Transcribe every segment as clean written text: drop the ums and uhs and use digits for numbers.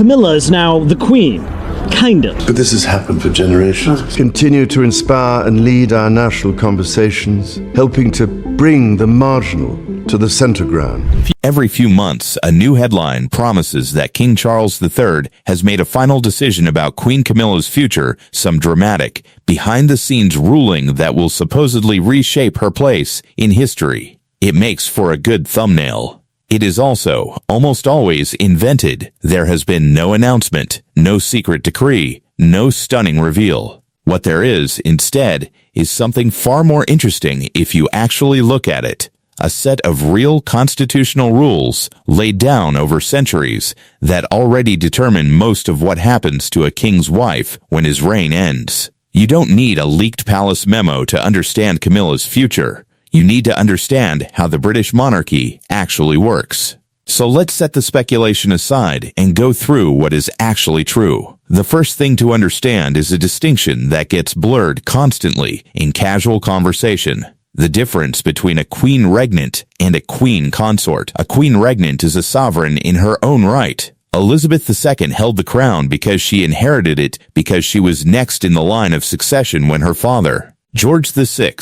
Camilla is now the queen. Kind of. But this has happened for generations. Continue to inspire and lead our national conversations, helping to bring the marginal to the center ground. Every few months, a new headline promises that King Charles III has made a final decision about Queen Camilla's future, some dramatic, behind-the-scenes ruling that will supposedly reshape her place in history. It makes for a good thumbnail. It is also, almost always, invented. There has been no announcement, no secret decree, no stunning reveal. What there is, instead, is something far more interesting if you actually look at it. A set of real constitutional rules laid down over centuries that already determine most of what happens to a king's wife when his reign ends. You don't need a leaked palace memo to understand Camilla's future. You need to understand how the British monarchy actually works. So let's set the speculation aside and go through what is actually true. The first thing to understand is a distinction that gets blurred constantly in casual conversation. The difference between a queen regnant and a queen consort. A queen regnant is a sovereign in her own right. Elizabeth II held the crown because she inherited it because she was next in the line of succession when her father, George VI,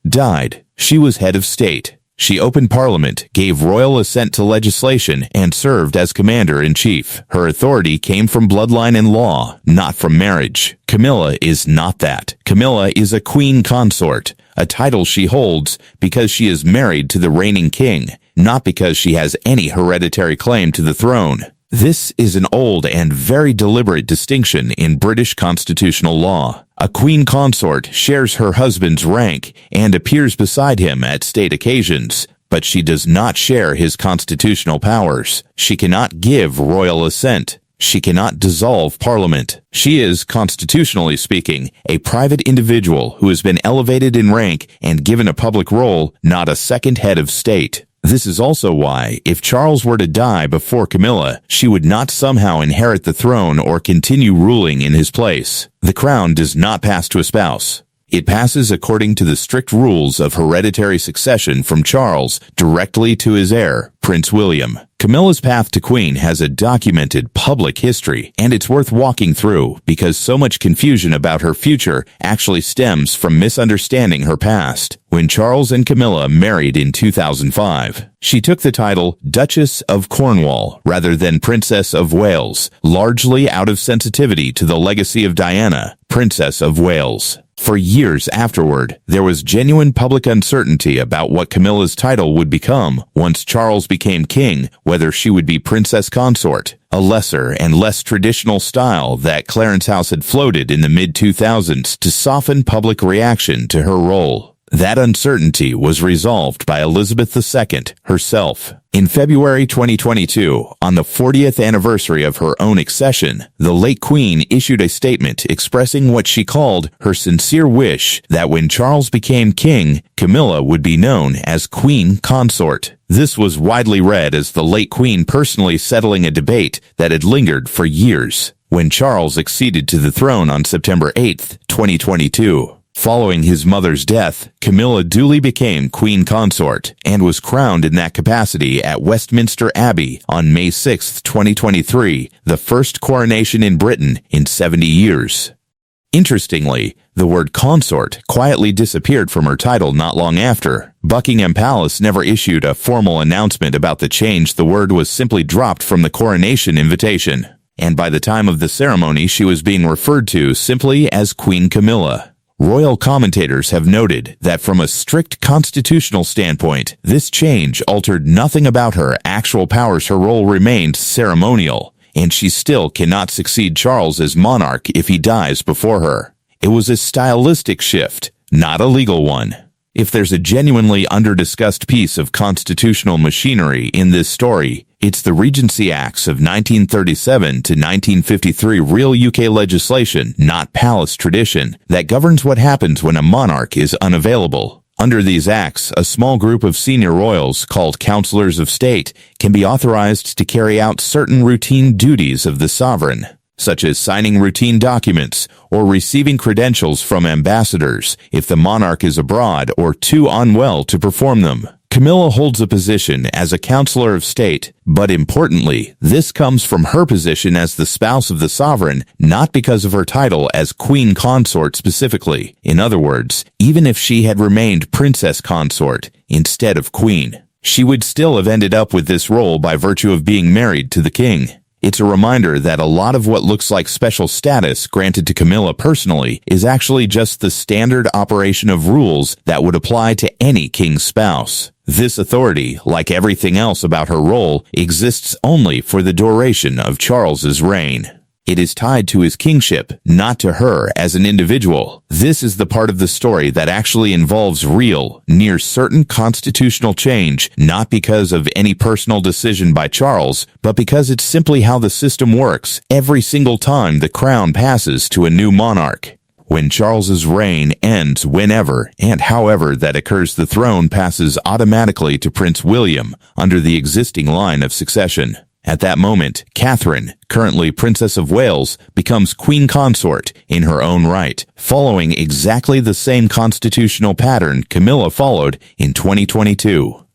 died. She was head of state. She opened parliament, gave royal assent to legislation, and served as commander-in-chief. Her authority came from bloodline and law, not from marriage. Camilla is not that. Camilla is a queen consort, a title she holds because she is married to the reigning king, not because she has any hereditary claim to the throne. This is an old and very deliberate distinction in British constitutional law. A queen consort shares her husband's rank and appears beside him at state occasions, but she does not share his constitutional powers. She cannot give royal assent. She cannot dissolve parliament. She is, constitutionally speaking, a private individual who has been elevated in rank and given a public role, not a second head of state. This is also why, if Charles were to die before Camilla, she would not somehow inherit the throne or continue ruling in his place. The crown does not pass to a spouse. It passes according to the strict rules of hereditary succession from Charles directly to his heir, Prince William. Camilla's path to queen has a documented public history, and it's worth walking through because so much confusion about her future actually stems from misunderstanding her past. When Charles and Camilla married in 2005, she took the title Duchess of Cornwall rather than Princess of Wales, largely out of sensitivity to the legacy of Diana, Princess of Wales. For years afterward, there was genuine public uncertainty about what Camilla's title would become once Charles became king, whether she would be princess consort, a lesser and less traditional style that Clarence House had floated in the mid-2000s to soften public reaction to her role. That uncertainty was resolved by Elizabeth II herself. In February 2022, on the 40th anniversary of her own accession, the late Queen issued a statement expressing what she called her sincere wish that when Charles became king, Camilla would be known as Queen Consort. This was widely read as the late Queen personally settling a debate that had lingered for years. When Charles acceded to the throne on September 8, 2022, following his mother's death, Camilla duly became Queen Consort and was crowned in that capacity at Westminster Abbey on May 6, 2023, the first coronation in Britain in 70 years. Interestingly, the word consort quietly disappeared from her title not long after. Buckingham Palace never issued a formal announcement about the change. The word was simply dropped from the coronation invitation, and by the time of the ceremony she was being referred to simply as Queen Camilla. Royal commentators have noted that from a strict constitutional standpoint, this change altered nothing about her actual powers. Her role remained ceremonial, and she still cannot succeed Charles as monarch if he dies before her. It was a stylistic shift, not a legal one. If there's a genuinely under-discussed piece of constitutional machinery in this story, it's the Regency Acts of 1937 to 1953, real UK legislation, not palace tradition, that governs what happens when a monarch is unavailable. Under these acts, a small group of senior royals, called councillors of state, can be authorized to carry out certain routine duties of the sovereign, such as signing routine documents or receiving credentials from ambassadors if the monarch is abroad or too unwell to perform them. Camilla holds a position as a counselor of state, but importantly, this comes from her position as the spouse of the sovereign, not because of her title as Queen Consort specifically. In other words, even if she had remained Princess Consort instead of Queen, she would still have ended up with this role by virtue of being married to the king. It's a reminder that a lot of what looks like special status granted to Camilla personally is actually just the standard operation of rules that would apply to any king's spouse. This authority, like everything else about her role, exists only for the duration of Charles's reign. It is tied to his kingship, not to her as an individual. This is the part of the story that actually involves real, near certain constitutional change, not because of any personal decision by Charles, but because it's simply how the system works every single time the crown passes to a new monarch. When Charles's reign ends, whenever and however that occurs, the throne passes automatically to Prince William under the existing line of succession. At that moment, Catherine, currently Princess of Wales, becomes Queen Consort in her own right, following exactly the same constitutional pattern Camilla followed in 2022.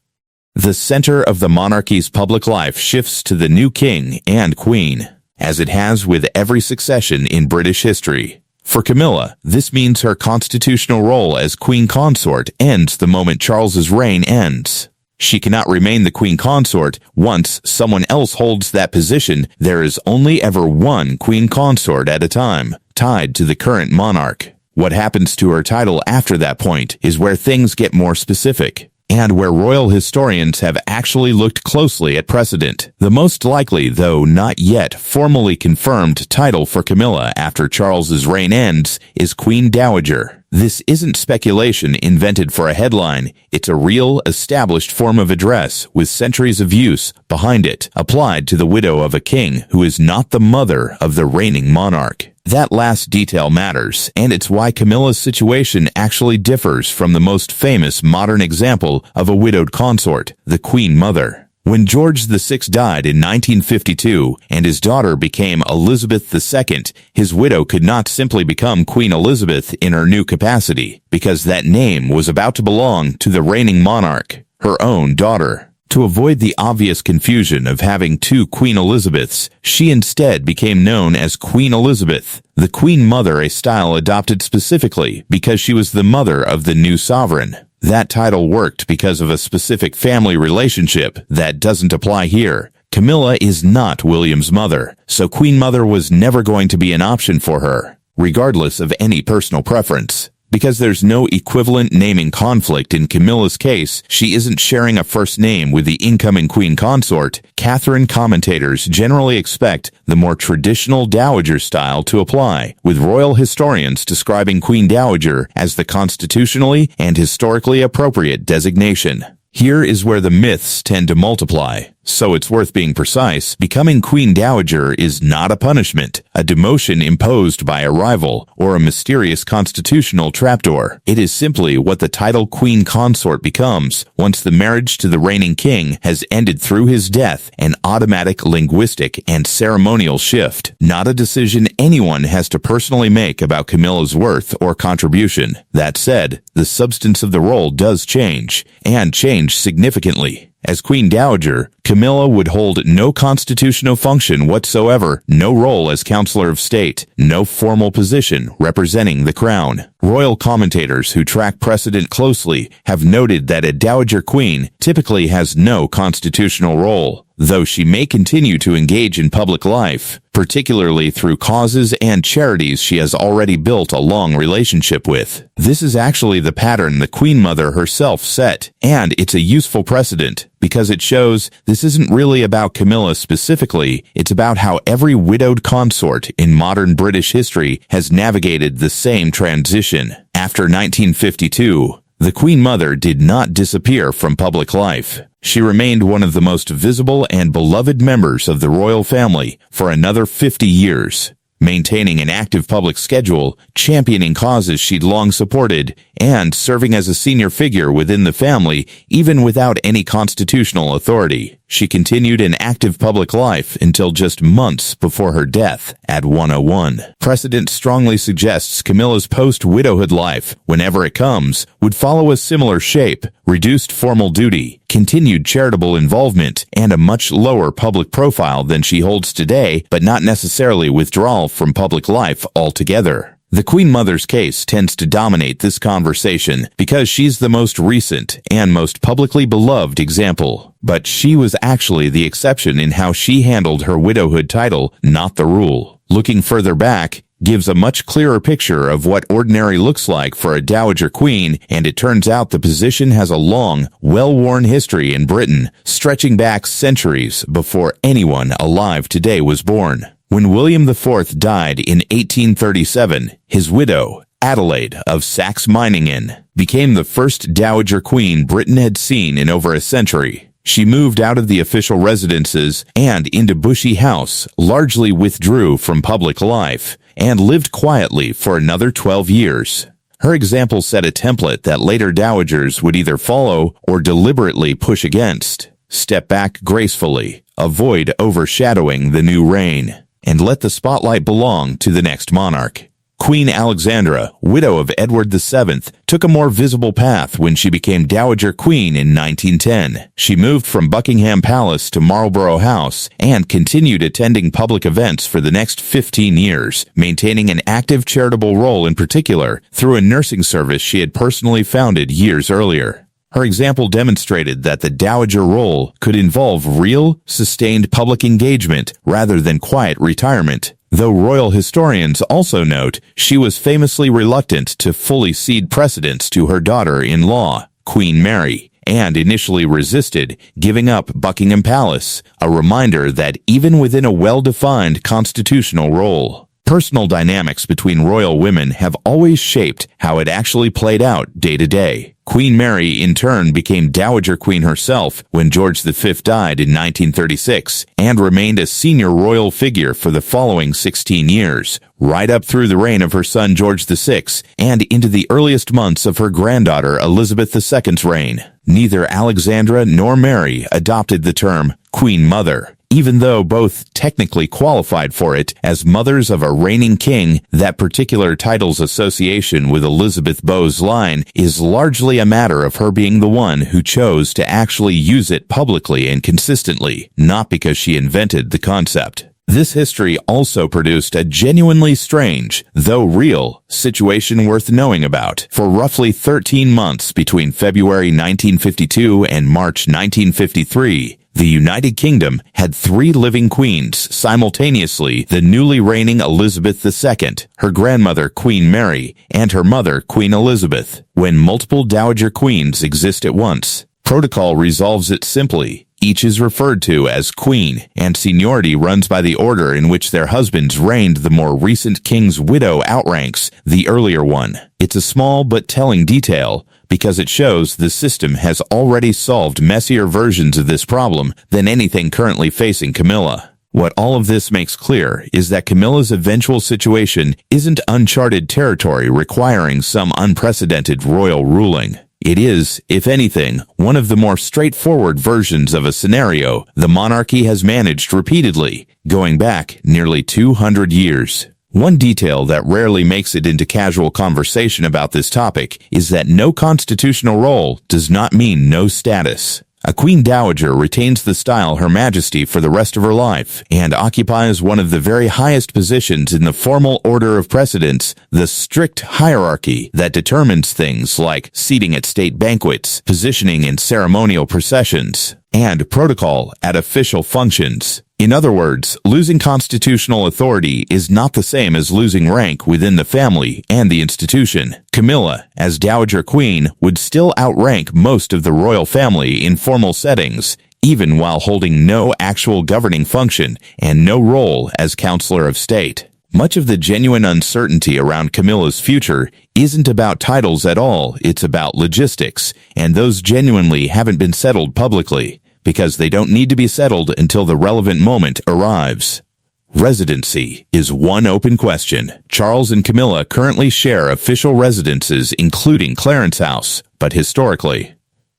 The center of the monarchy's public life shifts to the new king and queen, as it has with every succession in British history. For Camilla, this means her constitutional role as Queen Consort ends the moment Charles's reign ends. She cannot remain the Queen Consort once someone else holds that position. There is only ever one Queen Consort at a time, tied to the current monarch. What happens to her title after that point is where things get more specific, and where royal historians have actually looked closely at precedent. The most likely, though not yet formally confirmed, title for Camilla after Charles's reign ends is Queen Dowager. This isn't speculation invented for a headline. It's a real, established form of address with centuries of use behind it, applied to the widow of a king who is not the mother of the reigning monarch. That last detail matters, and it's why Camilla's situation actually differs from the most famous modern example of a widowed consort, the Queen Mother. When George VI died in 1952 and his daughter became Elizabeth II, his widow could not simply become Queen Elizabeth in her new capacity, because that name was about to belong to the reigning monarch, her own daughter. To avoid the obvious confusion of having two Queen Elizabeths, she instead became known as Queen Elizabeth, the Queen Mother, a style adopted specifically because she was the mother of the new sovereign. That title worked because of a specific family relationship that doesn't apply here. Camilla is not William's mother, so Queen Mother was never going to be an option for her, regardless of any personal preference. Because there's no equivalent naming conflict in Camilla's case, she isn't sharing a first name with the incoming Queen Consort. Catherine commentators generally expect the more traditional Dowager style to apply, with royal historians describing Queen Dowager as the constitutionally and historically appropriate designation. Here is where the myths tend to multiply. So it's worth being precise. Becoming Queen Dowager is not a punishment, a demotion imposed by a rival, or a mysterious constitutional trapdoor. It is simply what the title Queen Consort becomes once the marriage to the reigning king has ended through his death, an automatic linguistic and ceremonial shift, not a decision anyone has to personally make about Camilla's worth or contribution. That said, the substance of the role does change, and change significantly. As Queen Dowager, Camilla would hold no constitutional function whatsoever, no role as counselor of state, no formal position representing the crown. Royal commentators who track precedent closely have noted that a dowager queen typically has no constitutional role, though she may continue to engage in public life, particularly through causes and charities she has already built a long relationship with. This is actually the pattern the Queen Mother herself set, and it's a useful precedent, because it shows this isn't really about Camilla specifically, it's about how every widowed consort in modern British history has navigated the same transition. After 1952, the Queen Mother did not disappear from public life. She remained one of the most visible and beloved members of the royal family for another 50 years. maintaining an active public schedule, championing causes she'd long supported, and serving as a senior figure within the family, even without any constitutional authority. She continued an active public life until just months before her death at 101. Precedent strongly suggests Camilla's post-widowhood life, whenever it comes, would follow a similar shape: reduced formal duty, continued charitable involvement, and a much lower public profile than she holds today, but not necessarily withdrawal from public life altogether. The Queen Mother's case tends to dominate this conversation because she's the most recent and most publicly beloved example. But she was actually the exception in how she handled her widowhood title, not the rule. Looking further back gives a much clearer picture of what ordinary looks like for a dowager queen, and it turns out the position has a long, well-worn history in Britain, stretching back centuries before anyone alive today was born. When William IV died in 1837, his widow, Adelaide of Saxe-Meiningen, became the first dowager queen Britain had seen in over a century. She moved out of the official residences and into Bushey House, largely withdrew from public life, and lived quietly for another 12 years. Her example set a template that later dowagers would either follow or deliberately push against. Step back gracefully, avoid overshadowing the new reign, and let the spotlight belong to the next monarch. Queen Alexandra, widow of Edward VII, took a more visible path when she became Dowager Queen in 1910. She moved from Buckingham Palace to Marlborough House and continued attending public events for the next 15 years, maintaining an active charitable role in particular through a nursing service she had personally founded years earlier. Her example demonstrated that the dowager role could involve real, sustained public engagement rather than quiet retirement. Though royal historians also note she was famously reluctant to fully cede precedence to her daughter-in-law, Queen Mary, and initially resisted giving up Buckingham Palace, a reminder that even within a well-defined constitutional role, personal dynamics between royal women have always shaped how it actually played out day to day. Queen Mary, in turn, became Dowager Queen herself when George V died in 1936 and remained a senior royal figure for the following 16 years, right up through the reign of her son George VI and into the earliest months of her granddaughter Elizabeth II's reign. Neither Alexandra nor Mary adopted the term Queen Mother. Even though both technically qualified for it as mothers of a reigning king, that particular title's association with Elizabeth Beau's line is largely a matter of her being the one who chose to actually use it publicly and consistently, not because she invented the concept. This history also produced a genuinely strange, though real, situation worth knowing about. For roughly 13 months between February 1952 and March 1953, the United Kingdom had 3 living queens simultaneously: the newly reigning Elizabeth II, her grandmother Queen Mary, and her mother Queen Elizabeth. When multiple dowager queens exist at once, protocol resolves it simply. Each is referred to as queen, and seniority runs by the order in which their husbands reigned. The more recent king's widow outranks the earlier one. It's a small but telling detail, because it shows the system has already solved messier versions of this problem than anything currently facing Camilla. What all of this makes clear is that Camilla's eventual situation isn't uncharted territory requiring some unprecedented royal ruling. It is, if anything, one of the more straightforward versions of a scenario the monarchy has managed repeatedly, going back nearly 200 years. One detail that rarely makes it into casual conversation about this topic is that no constitutional role does not mean no status. A Queen Dowager retains the style Her Majesty for the rest of her life and occupies one of the very highest positions in the formal order of precedence, the strict hierarchy that determines things like seating at state banquets, positioning in ceremonial processions, and protocol at official functions. In other words, losing constitutional authority is not the same as losing rank within the family and the institution. Camilla, as Dowager Queen, would still outrank most of the royal family in formal settings, even while holding no actual governing function and no role as Counselor of State. Much of the genuine uncertainty around Camilla's future isn't about titles at all, it's about logistics, and those genuinely haven't been settled publicly, because they don't need to be settled until the relevant moment arrives. Residency is one open question. Charles and Camilla currently share official residences including Clarence House, but historically,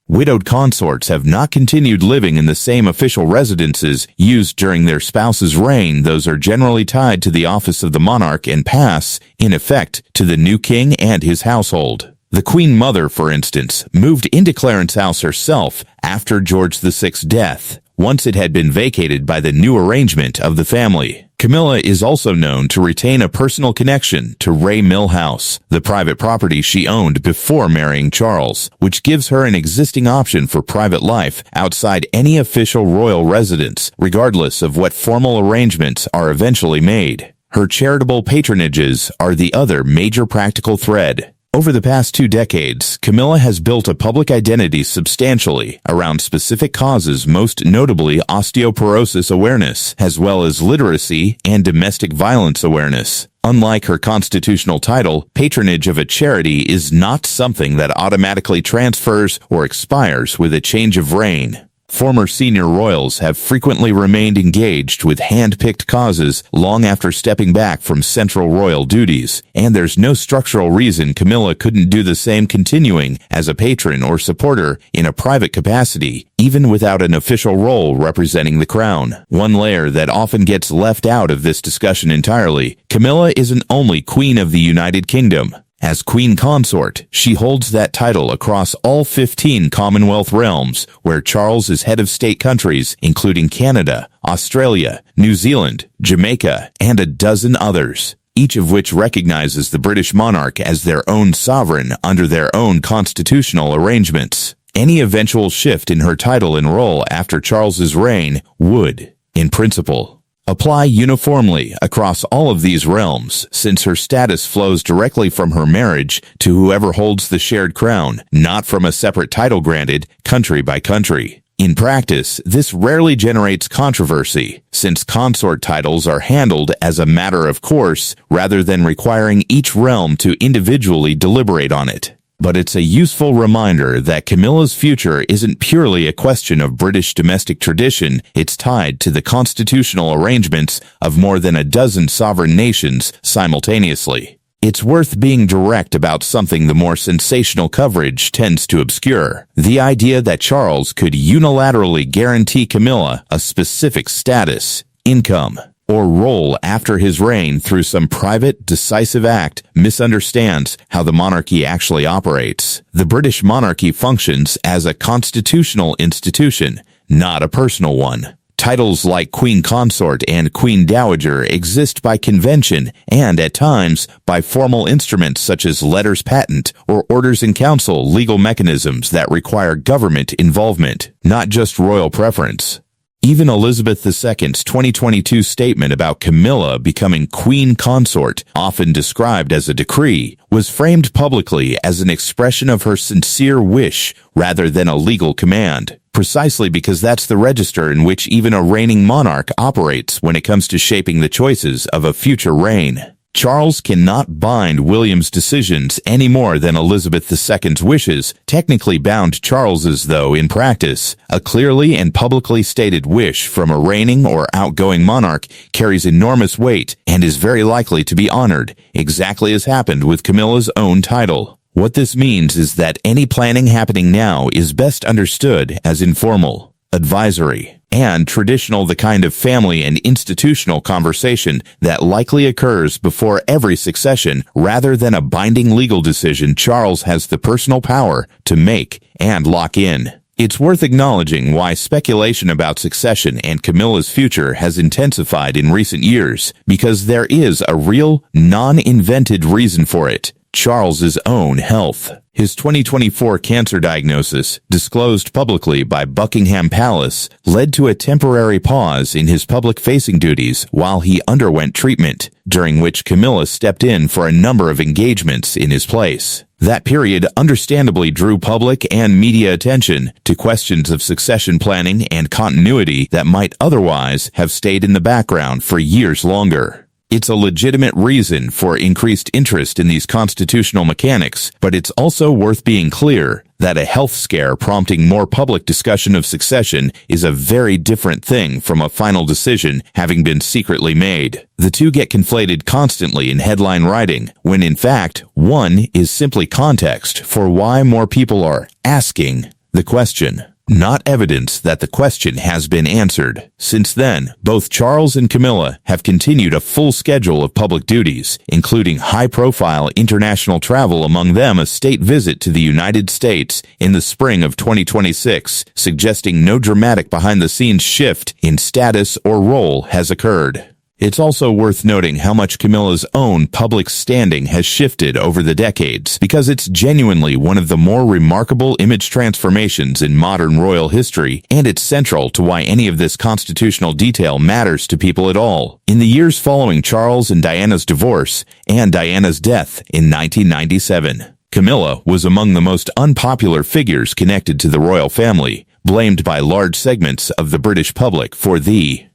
widowed consorts have not continued living in the same official residences used during their spouse's reign. Those are generally tied to the office of the monarch and pass, in effect, to the new king and his household. The Queen Mother, for instance, moved into Clarence House herself after George VI's death, once it had been vacated by the new arrangement of the family. Camilla is also known to retain a personal connection to Ray Mill House, the private property she owned before marrying Charles, which gives her an existing option for private life outside any official royal residence, regardless of what formal arrangements are eventually made. Her charitable patronages are the other major practical thread. Over the past 2 decades, Camilla has built a public identity substantially around specific causes, most notably osteoporosis awareness, as well as literacy and domestic violence awareness. Unlike her constitutional title, patronage of a charity is not something that automatically transfers or expires with a change of reign. Former senior royals have frequently remained engaged with hand-picked causes long after stepping back from central royal duties, and there's no structural reason Camilla couldn't do the same continuing as a patron or supporter in a private capacity, even without an official role representing the crown. One layer that often gets left out of this discussion entirely: Camilla isn't only Queen of the United Kingdom. As Queen Consort, she holds that title across all 15 Commonwealth realms, where Charles is head of state countries, including Canada, Australia, New Zealand, Jamaica, and a dozen others, each of which recognizes the British monarch as their own sovereign under their own constitutional arrangements. Any eventual shift in her title and role after Charles's reign would, in principle, apply uniformly across all of these realms, since her status flows directly from her marriage to whoever holds the shared crown, not from a separate title granted country by country. In practice, this rarely generates controversy, since consort titles are handled as a matter of course rather than requiring each realm to individually deliberate on it. But it's a useful reminder that Camilla's future isn't purely a question of British domestic tradition. It's tied to the constitutional arrangements of more than a dozen sovereign nations simultaneously. It's worth being direct about something the more sensational coverage tends to obscure: the idea that Charles could unilaterally guarantee Camilla a specific status, income, or role after his reign through some private, decisive act misunderstands how the monarchy actually operates. The British monarchy functions as a constitutional institution, not a personal one. Titles like Queen Consort and Queen Dowager exist by convention and, at times, by formal instruments such as letters patent or orders in council, legal mechanisms that require government involvement, not just royal preference. Even Elizabeth II's 2022 statement about Camilla becoming Queen Consort, often described as a decree, was framed publicly as an expression of her sincere wish rather than a legal command, precisely because that's the register in which even a reigning monarch operates when it comes to shaping the choices of a future reign. Charles cannot bind William's decisions any more than Elizabeth II's wishes technically bound Charles's, though in practice, a clearly and publicly stated wish from a reigning or outgoing monarch carries enormous weight and is very likely to be honored, exactly as happened with Camilla's own title. What this means is that any planning happening now is best understood as informal, advisory, and traditional, the kind of family and institutional conversation that likely occurs before every succession rather than a binding legal decision Charles has the personal power to make and lock in. It's worth acknowledging why speculation about succession and Camilla's future has intensified in recent years, because there is a real, non-invented reason for it: Charles's own health. His 2024 cancer diagnosis, disclosed publicly by Buckingham Palace, led to a temporary pause in his public-facing duties while he underwent treatment, during which Camilla stepped in for a number of engagements in his place. That period understandably drew public and media attention to questions of succession planning and continuity that might otherwise have stayed in the background for years longer. It's a legitimate reason for increased interest in these constitutional mechanics, but it's also worth being clear that a health scare prompting more public discussion of succession is a very different thing from a final decision having been secretly made. The two get conflated constantly in headline writing, when in fact, one is simply context for why more people are asking the question, not evidence that the question has been answered. Since then, both Charles and Camilla have continued a full schedule of public duties, including high-profile international travel, among them a state visit to the United States in the spring of 2026, suggesting no dramatic behind-the-scenes shift in status or role has occurred. It's also worth noting how much Camilla's own public standing has shifted over the decades, because it's genuinely one of the more remarkable image transformations in modern royal history, and it's central to why any of this constitutional detail matters to people at all. In the years following Charles and Diana's divorce and Diana's death in 1997, Camilla was among the most unpopular figures connected to the royal family, blamed by large segments of the British public for the